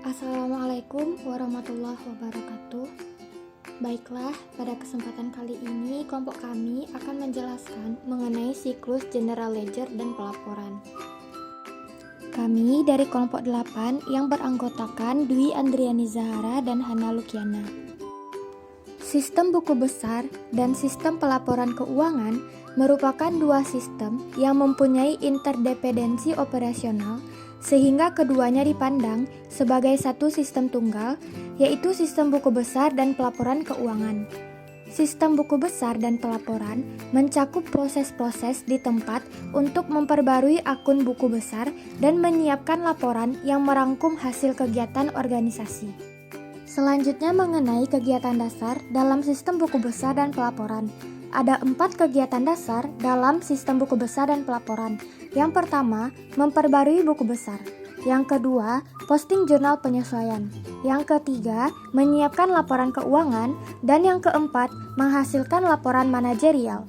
Assalamualaikum warahmatullahi wabarakatuh. Baiklah, pada kesempatan kali ini kelompok kami akan menjelaskan mengenai siklus general ledger dan pelaporan. Kami dari kelompok 8 yang beranggotakan Dwi Andriani Zahara dan Hana Lukiana. Sistem buku besar dan sistem pelaporan keuangan merupakan dua sistem yang mempunyai interdependensi operasional sehingga keduanya dipandang sebagai satu sistem tunggal, yaitu sistem buku besar dan pelaporan keuangan. Sistem buku besar dan pelaporan mencakup proses-proses di tempat untuk memperbarui akun buku besar dan menyiapkan laporan yang merangkum hasil kegiatan organisasi. Selanjutnya mengenai kegiatan dasar dalam sistem buku besar dan pelaporan. Ada 4 kegiatan dasar dalam sistem buku besar dan pelaporan. Yang pertama, memperbarui buku besar. Yang kedua, posting jurnal penyesuaian. Yang ketiga, menyiapkan laporan keuangan. Dan yang keempat, menghasilkan laporan manajerial.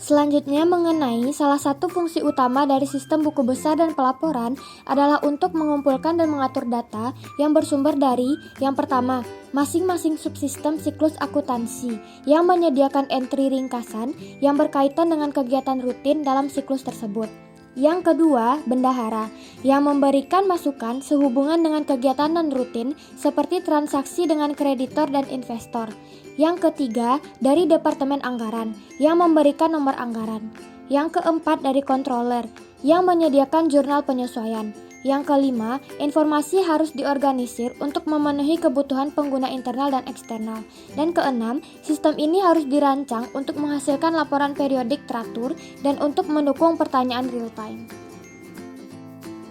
Selanjutnya mengenai salah satu fungsi utama dari sistem buku besar dan pelaporan adalah untuk mengumpulkan dan mengatur data yang bersumber dari yang pertama, masing-masing subsistem siklus akuntansi yang menyediakan entry ringkasan yang berkaitan dengan kegiatan rutin dalam siklus tersebut. Yang kedua, bendahara, yang memberikan masukan sehubungan dengan kegiatan non-rutin seperti transaksi dengan kreditor dan investor. Yang ketiga, dari Departemen Anggaran, yang memberikan nomor anggaran. Yang keempat, dari controller, yang menyediakan jurnal penyesuaian. Yang kelima, informasi harus diorganisir untuk memenuhi kebutuhan pengguna internal dan eksternal. Dan keenam, sistem ini harus dirancang untuk menghasilkan laporan periodik teratur dan untuk mendukung pertanyaan real time.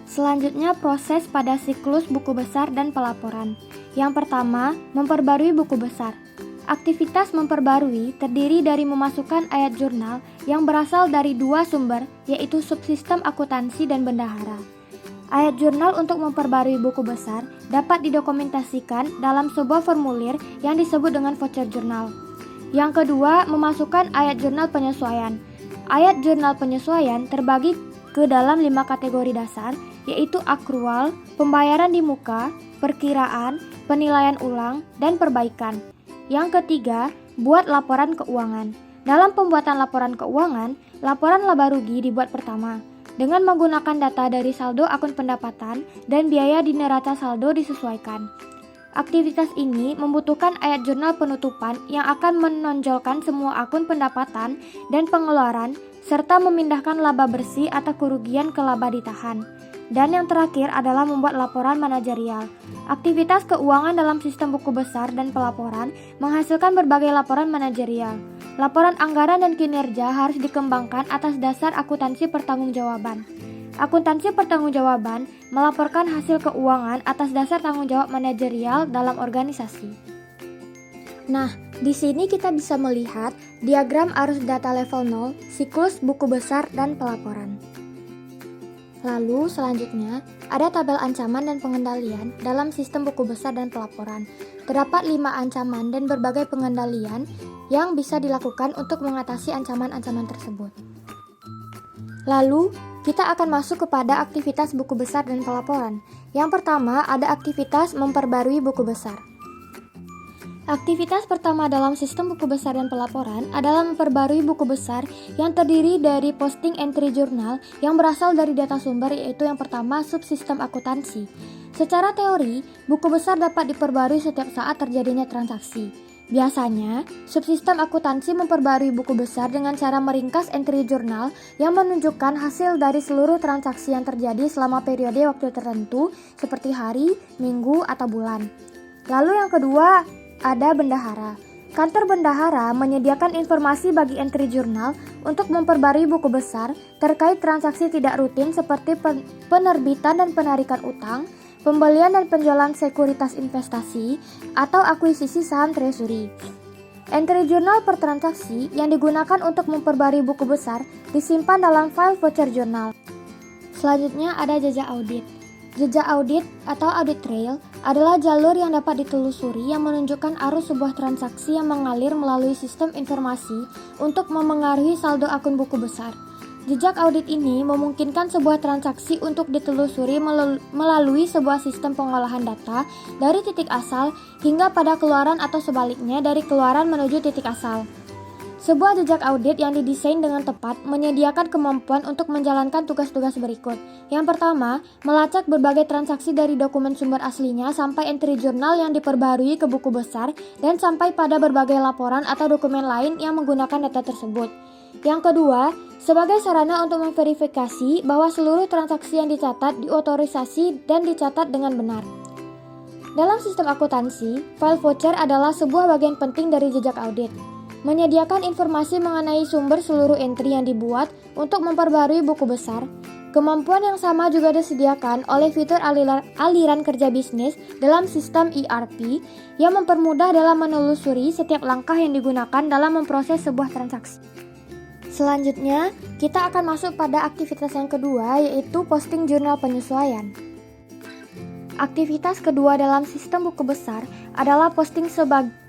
Selanjutnya, proses pada siklus buku besar dan pelaporan. Yang pertama, memperbarui buku besar. Aktivitas memperbarui terdiri dari memasukkan ayat jurnal yang berasal dari dua sumber, yaitu subsistem akuntansi dan bendahara. Ayat jurnal untuk memperbarui buku besar dapat didokumentasikan dalam sebuah formulir yang disebut dengan voucher jurnal. Yang kedua, memasukkan ayat jurnal penyesuaian. Ayat jurnal penyesuaian terbagi ke dalam 5 kategori dasar, yaitu akrual, pembayaran di muka, perkiraan, penilaian ulang, dan perbaikan. Yang ketiga, buat laporan keuangan. Dalam pembuatan laporan keuangan, laporan laba rugi dibuat pertama dengan menggunakan data dari saldo akun pendapatan dan biaya di neraca saldo disesuaikan. Aktivitas ini membutuhkan ayat jurnal penutupan yang akan menonjolkan semua akun pendapatan dan pengeluaran serta memindahkan laba bersih atau kerugian ke laba ditahan. Dan yang terakhir adalah membuat laporan manajerial. Aktivitas keuangan dalam sistem buku besar dan pelaporan menghasilkan berbagai laporan manajerial. Laporan anggaran dan kinerja harus dikembangkan atas dasar akuntansi pertanggungjawaban. Akuntansi pertanggungjawaban melaporkan hasil keuangan atas dasar tanggung jawab manajerial dalam organisasi. Nah, di sini kita bisa melihat diagram arus data level 0, siklus buku besar dan pelaporan. Lalu selanjutnya ada tabel ancaman dan pengendalian dalam sistem buku besar dan pelaporan. Terdapat 5 ancaman dan berbagai pengendalian yang bisa dilakukan untuk mengatasi ancaman-ancaman tersebut. Lalu kita akan masuk kepada aktivitas buku besar dan pelaporan. Yang pertama ada aktivitas memperbarui buku besar. Aktivitas pertama dalam sistem buku besar dan pelaporan adalah memperbarui buku besar yang terdiri dari posting entry jurnal yang berasal dari data sumber, yaitu yang pertama subsistem akuntansi. Secara teori, buku besar dapat diperbarui setiap saat terjadinya transaksi. Biasanya, subsistem akuntansi memperbarui buku besar dengan cara meringkas entry jurnal yang menunjukkan hasil dari seluruh transaksi yang terjadi selama periode waktu tertentu seperti hari, minggu, atau bulan. Lalu yang kedua, ada bendahara. Kantor bendahara menyediakan informasi bagi entry jurnal untuk memperbarui buku besar terkait transaksi tidak rutin seperti penerbitan dan penarikan utang, pembelian dan penjualan sekuritas investasi, atau akuisisi saham treasury. Entry jurnal per transaksi yang digunakan untuk memperbarui buku besar disimpan dalam file voucher jurnal. Selanjutnya ada jejak audit. Jejak audit atau audit trail adalah jalur yang dapat ditelusuri yang menunjukkan arus sebuah transaksi yang mengalir melalui sistem informasi untuk memengaruhi saldo akun buku besar. Jejak audit ini memungkinkan sebuah transaksi untuk ditelusuri melalui sebuah sistem pengolahan data dari titik asal hingga pada keluaran atau sebaliknya dari keluaran menuju titik asal. Sebuah jejak audit yang didesain dengan tepat menyediakan kemampuan untuk menjalankan tugas-tugas berikut. Yang pertama, melacak berbagai transaksi dari dokumen sumber aslinya sampai entry jurnal yang diperbaharui ke buku besar dan sampai pada berbagai laporan atau dokumen lain yang menggunakan data tersebut. Yang kedua, sebagai sarana untuk memverifikasi bahwa seluruh transaksi yang dicatat diotorisasi dan dicatat dengan benar. Dalam sistem akuntansi, file voucher adalah sebuah bagian penting dari jejak audit. Menyediakan informasi mengenai sumber seluruh entry yang dibuat untuk memperbarui buku besar. Kemampuan yang sama juga disediakan oleh fitur aliran kerja bisnis dalam sistem ERP yang mempermudah dalam menelusuri setiap langkah yang digunakan dalam memproses sebuah transaksi. Selanjutnya, kita akan masuk pada aktivitas yang kedua, yaitu posting jurnal penyesuaian. Aktivitas kedua dalam sistem buku besar adalah posting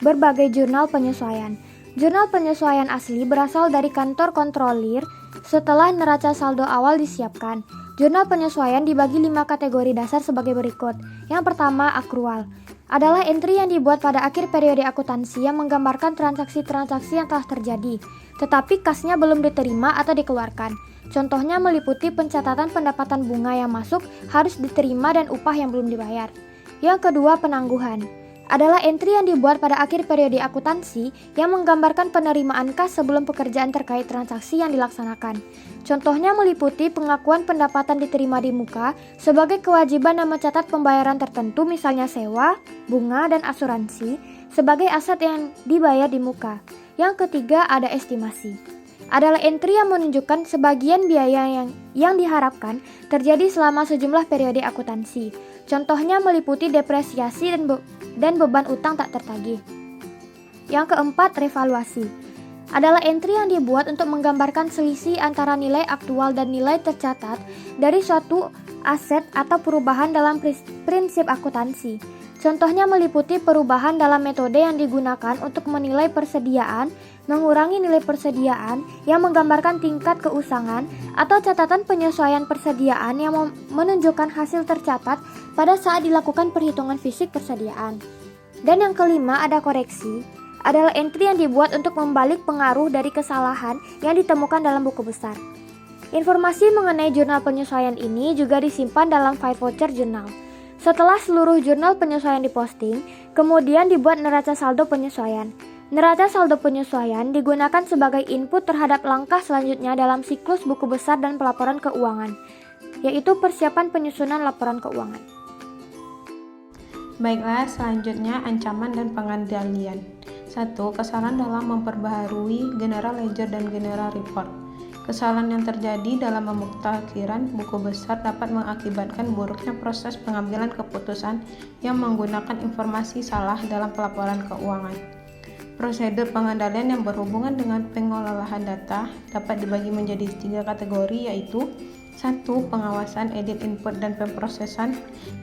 berbagai jurnal penyesuaian. Jurnal penyesuaian asli berasal dari kantor kontrolir setelah neraca saldo awal disiapkan. Jurnal penyesuaian dibagi 5 kategori dasar sebagai berikut. Yang pertama, akrual. Adalah entry yang dibuat pada akhir periode akuntansi yang menggambarkan transaksi-transaksi yang telah terjadi, tetapi kasnya belum diterima atau dikeluarkan. Contohnya meliputi pencatatan pendapatan bunga yang masuk, harus diterima, dan upah yang belum dibayar. Yang kedua, penangguhan. Adalah entry yang dibuat pada akhir periode akuntansi yang menggambarkan penerimaan kas sebelum pekerjaan terkait transaksi yang dilaksanakan. Contohnya meliputi pengakuan pendapatan diterima di muka sebagai kewajiban dan mencatat pembayaran tertentu, misalnya sewa, bunga, dan asuransi sebagai aset yang dibayar di muka. Yang ketiga, ada estimasi. Adalah entry yang menunjukkan sebagian biaya yang diharapkan terjadi selama sejumlah periode akuntansi. Contohnya meliputi depresiasi dan beban utang tak tertagih. Yang keempat, revaluasi. Adalah entry yang dibuat untuk menggambarkan selisih antara nilai aktual dan nilai tercatat dari suatu aset atau perubahan dalam prinsip akuntansi. Contohnya meliputi perubahan dalam metode yang digunakan untuk menilai persediaan, mengurangi nilai persediaan yang menggambarkan tingkat keusangan, atau catatan penyesuaian persediaan yang menunjukkan hasil tercatat pada saat dilakukan perhitungan fisik persediaan. Dan yang kelima, ada koreksi. Adalah entry yang dibuat untuk membalik pengaruh dari kesalahan yang ditemukan dalam buku besar. Informasi mengenai jurnal penyesuaian ini juga disimpan dalam file voucher jurnal. Setelah seluruh jurnal penyesuaian diposting, kemudian dibuat neraca saldo penyesuaian. Neraca saldo penyesuaian digunakan sebagai input terhadap langkah selanjutnya dalam siklus buku besar dan pelaporan keuangan, yaitu persiapan penyusunan laporan keuangan. Baiklah, selanjutnya ancaman dan pengendalian. 1. Kesalahan dalam memperbaharui General Ledger dan General Report. Kesalahan yang terjadi dalam pemutakhiran buku besar dapat mengakibatkan buruknya proses pengambilan keputusan yang menggunakan informasi salah dalam pelaporan keuangan. Prosedur pengendalian yang berhubungan dengan pengolahan data dapat dibagi menjadi 3 kategori, yaitu 1. Pengawasan, edit, input, dan pemrosesan.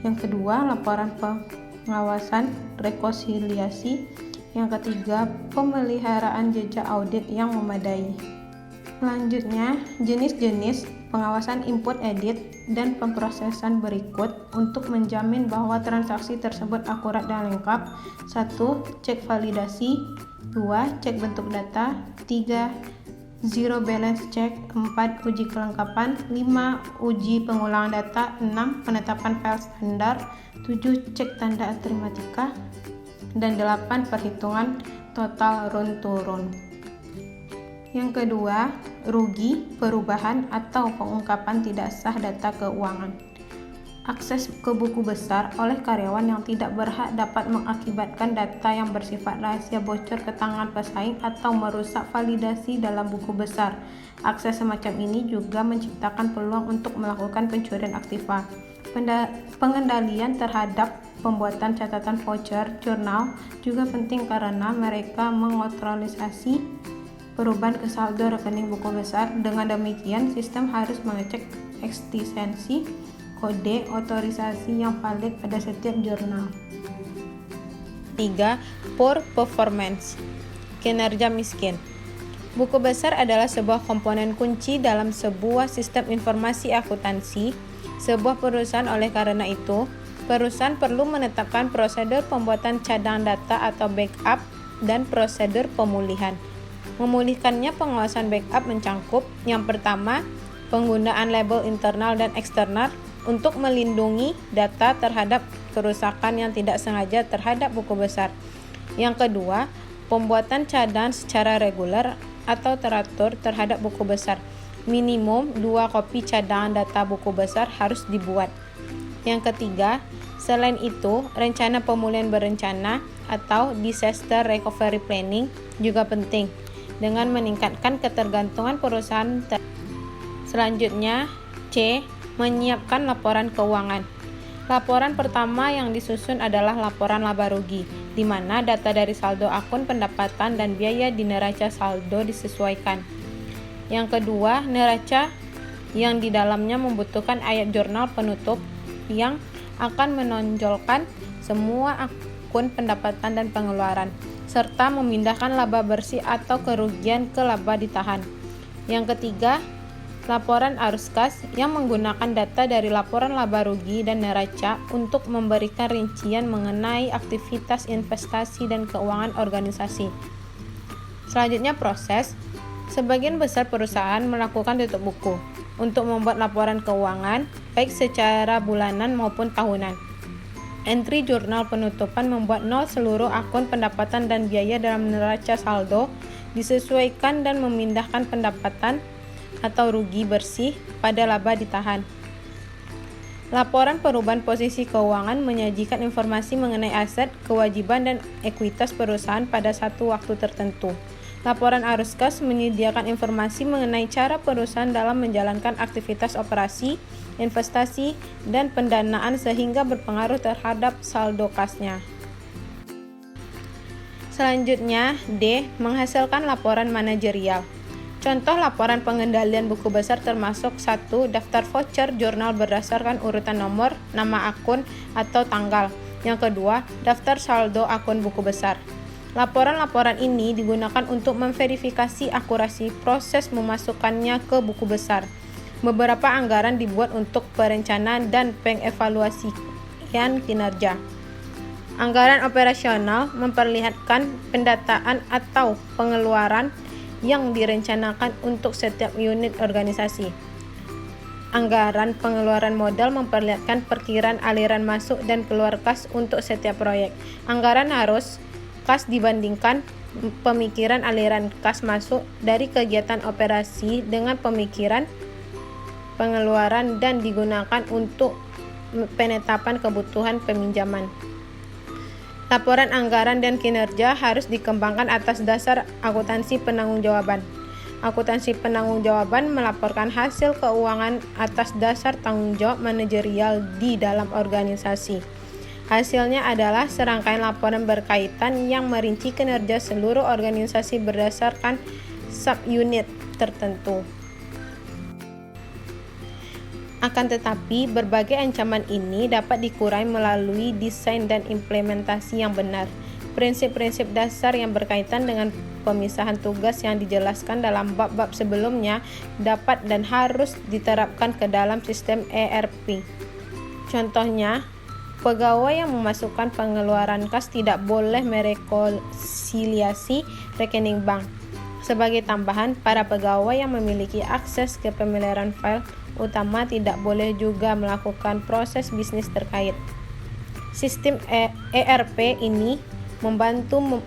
Yang kedua, laporan pengawasan, rekonsiliasi. Yang ketiga, pemeliharaan jejak audit yang memadai. Selanjutnya, jenis-jenis pengawasan input, edit, dan pemrosesan berikut untuk menjamin bahwa transaksi tersebut akurat dan lengkap. 1. Cek validasi. 2. Cek bentuk data. 3. Zero balance check. 4. Uji kelengkapan. 5. Uji pengulangan data. 6. Penetapan file standar. 7. Cek tanda atrimatika. Dan 8. Perhitungan total run to run. Yang kedua, rugi, perubahan, atau pengungkapan tidak sah data keuangan. Akses ke buku besar oleh karyawan yang tidak berhak dapat mengakibatkan data yang bersifat rahasia bocor ke tangan pesaing atau merusak validasi dalam buku besar. Akses semacam ini juga menciptakan peluang untuk melakukan pencurian aktiva. Pengendalian terhadap pembuatan catatan voucher jurnal juga penting karena mereka mengotorisasi perubahan ke saldo rekening buku besar. Dengan demikian, sistem harus mengecek eksistensi kode otorisasi yang valid pada setiap jurnal. 3. Poor performance, kinerja miskin. Buku besar adalah sebuah komponen kunci dalam sebuah sistem informasi akuntansi sebuah perusahaan. Oleh karena itu, perusahaan perlu menetapkan prosedur pembuatan cadangan data atau backup dan prosedur pemulihan. Memulihkannya, pengawasan backup mencangkup yang pertama, penggunaan label internal dan eksternal untuk melindungi data terhadap kerusakan yang tidak sengaja terhadap buku besar. Yang kedua, pembuatan cadangan secara reguler atau teratur terhadap buku besar. Minimum 2 kopi cadangan data buku besar harus dibuat. Yang ketiga, selain itu, rencana pemulihan berencana atau disaster recovery planning juga penting dengan meningkatkan ketergantungan perusahaan. Selanjutnya, C. Menyiapkan laporan keuangan. Laporan pertama yang disusun adalah laporan laba rugi, di mana data dari saldo akun pendapatan dan biaya di neraca saldo disesuaikan. Yang kedua, neraca yang di dalamnya membutuhkan ayat jurnal penutup yang akan menonjolkan semua akun pendapatan dan pengeluaran, serta memindahkan laba bersih atau kerugian ke laba ditahan. Yang ketiga, laporan arus kas yang menggunakan data dari laporan laba rugi dan neraca untuk memberikan rincian mengenai aktivitas investasi dan keuangan organisasi. Selanjutnya, proses. Sebagian besar perusahaan melakukan tutup buku untuk membuat laporan keuangan baik secara bulanan maupun tahunan. Entry jurnal penutupan membuat nol seluruh akun pendapatan dan biaya dalam neraca saldo, disesuaikan dan memindahkan pendapatan atau rugi bersih pada laba ditahan. Laporan perubahan posisi keuangan menyajikan informasi mengenai aset, kewajiban, dan ekuitas perusahaan pada satu waktu tertentu. Laporan arus kas menyediakan informasi mengenai cara perusahaan dalam menjalankan aktivitas operasi, investasi, dan pendanaan sehingga berpengaruh terhadap saldo kasnya. Selanjutnya, D. Menghasilkan laporan manajerial. Contoh laporan pengendalian buku besar termasuk 1. Daftar voucher jurnal berdasarkan urutan nomor, nama akun, atau tanggal. Yang kedua, daftar saldo akun buku besar. Laporan-laporan ini digunakan untuk memverifikasi akurasi proses memasukkannya ke buku besar. Beberapa anggaran dibuat untuk perencanaan dan pengevaluasian kinerja. Anggaran operasional memperlihatkan pendataan atau pengeluaran yang direncanakan untuk setiap unit organisasi. Anggaran pengeluaran modal memperlihatkan perkiraan aliran masuk dan keluar kas untuk setiap proyek. Anggaran arus kas dibandingkan pemikiran aliran kas masuk dari kegiatan operasi dengan pemikiran pengeluaran dan digunakan untuk penetapan kebutuhan peminjaman. Laporan anggaran dan kinerja harus dikembangkan atas dasar akuntansi penanggung-jawaban. Akuntansi penanggung-jawaban melaporkan hasil keuangan atas dasar tanggung jawab manajerial di dalam organisasi. Hasilnya adalah serangkaian laporan berkaitan yang merinci kinerja seluruh organisasi berdasarkan subunit tertentu. Akan tetapi, berbagai ancaman ini dapat dikurangi melalui desain dan implementasi yang benar. Prinsip-prinsip dasar yang berkaitan dengan pemisahan tugas yang dijelaskan dalam bab-bab sebelumnya dapat dan harus diterapkan ke dalam sistem ERP. Contohnya, pegawai yang memasukkan pengeluaran kas tidak boleh merekonsiliasi rekening bank. Sebagai tambahan, para pegawai yang memiliki akses ke pemeliharaan file utama tidak boleh juga melakukan proses bisnis terkait. Sistem ERP ini membantu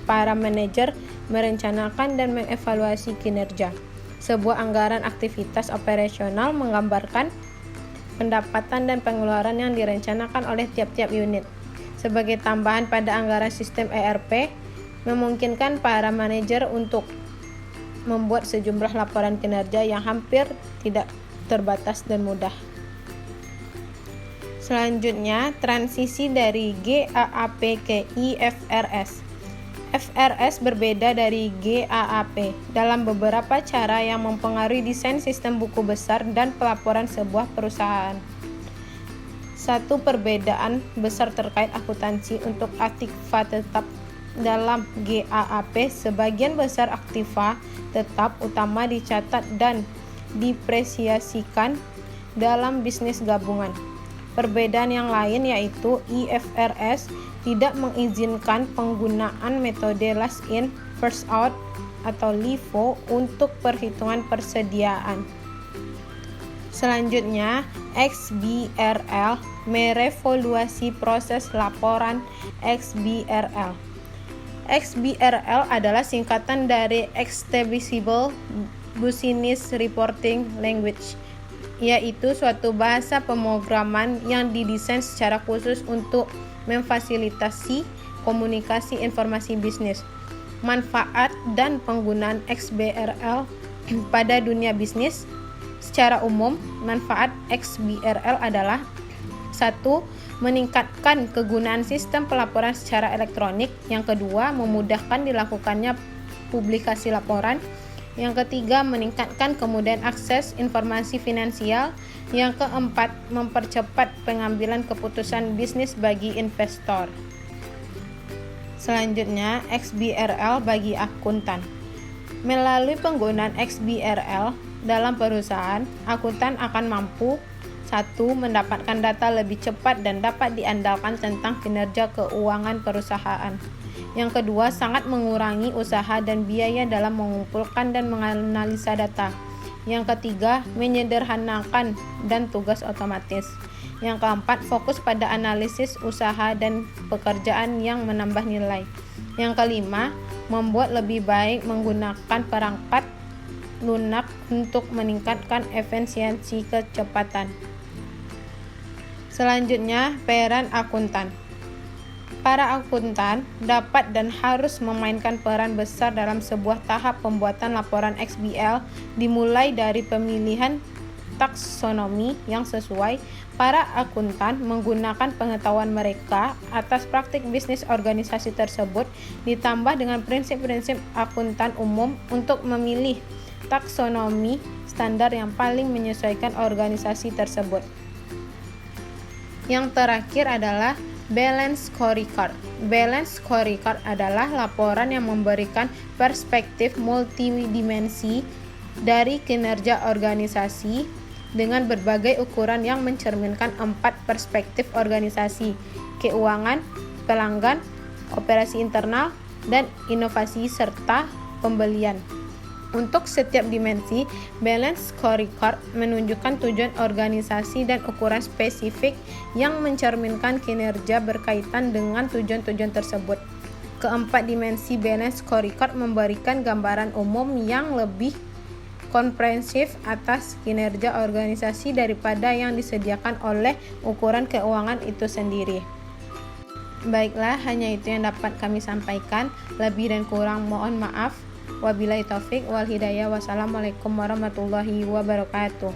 para manajer merencanakan dan mengevaluasi kinerja. Sebuah anggaran aktivitas operasional menggambarkan pendapatan dan pengeluaran yang direncanakan oleh tiap-tiap unit. Sebagai tambahan pada anggaran sistem ERP, memungkinkan para manajer untuk membuat sejumlah laporan kinerja yang hampir tidak terbatas dan mudah. Selanjutnya, transisi dari GAAP ke IFRS. FRS berbeda dari GAAP dalam beberapa cara yang mempengaruhi desain sistem buku besar dan pelaporan sebuah perusahaan. Satu perbedaan besar terkait akuntansi untuk aktiva tetap dalam GAAP, sebagian besar aktiva tetap utama dicatat dan depresiasikan dalam bisnis gabungan. Perbedaan yang lain yaitu IFRS tidak mengizinkan penggunaan metode last in, first out atau LIFO untuk perhitungan persediaan. Selanjutnya, XBRL merevaluasi proses laporan XBRL. XBRL adalah singkatan dari Extensible Business Reporting Language, yaitu suatu bahasa pemrograman yang didesain secara khusus untuk memfasilitasi komunikasi informasi bisnis. Manfaat dan penggunaan XBRL pada dunia bisnis. Secara umum, manfaat XBRL adalah 1. Meningkatkan kegunaan sistem pelaporan secara elektronik. Yang kedua, memudahkan dilakukannya publikasi laporan. Yang ketiga, meningkatkan kemudahan akses informasi finansial. Yang keempat, mempercepat pengambilan keputusan bisnis bagi investor. Selanjutnya, XBRL bagi akuntan. Melalui penggunaan XBRL dalam perusahaan, akuntan akan mampu 1. Mendapatkan data lebih cepat dan dapat diandalkan tentang kinerja keuangan perusahaan. Yang kedua, sangat mengurangi usaha dan biaya dalam mengumpulkan dan menganalisa data. Yang ketiga, menyederhanakan dan tugas otomatis. Yang keempat, fokus pada analisis usaha dan pekerjaan yang menambah nilai. Yang kelima, membuat lebih baik menggunakan perangkat lunak untuk meningkatkan efisiensi kecepatan. Selanjutnya, peran akuntan. Para akuntan dapat dan harus memainkan peran besar dalam sebuah tahap pembuatan laporan XBRL, dimulai dari pemilihan taksonomi yang sesuai. Para akuntan menggunakan pengetahuan mereka atas praktik bisnis organisasi tersebut, ditambah dengan prinsip-prinsip akuntan umum untuk memilih taksonomi standar yang paling menyesuaikan organisasi tersebut. Yang terakhir adalah Balance Scorecard. Balance Scorecard adalah laporan yang memberikan perspektif multidimensi dari kinerja organisasi dengan berbagai ukuran yang mencerminkan 4 perspektif organisasi: keuangan, pelanggan, operasi internal, dan inovasi serta pembelian. Untuk setiap dimensi, Balance Scorecard menunjukkan tujuan organisasi dan ukuran spesifik yang mencerminkan kinerja berkaitan dengan tujuan-tujuan tersebut. Keempat dimensi Balance Scorecard memberikan gambaran umum yang lebih komprehensif atas kinerja organisasi daripada yang disediakan oleh ukuran keuangan itu sendiri. Baiklah, hanya itu yang dapat kami sampaikan. Lebih dan kurang mohon maaf. Wabillahi taufik wal hidayah. Wassalamualaikum warahmatullahi wabarakatuh.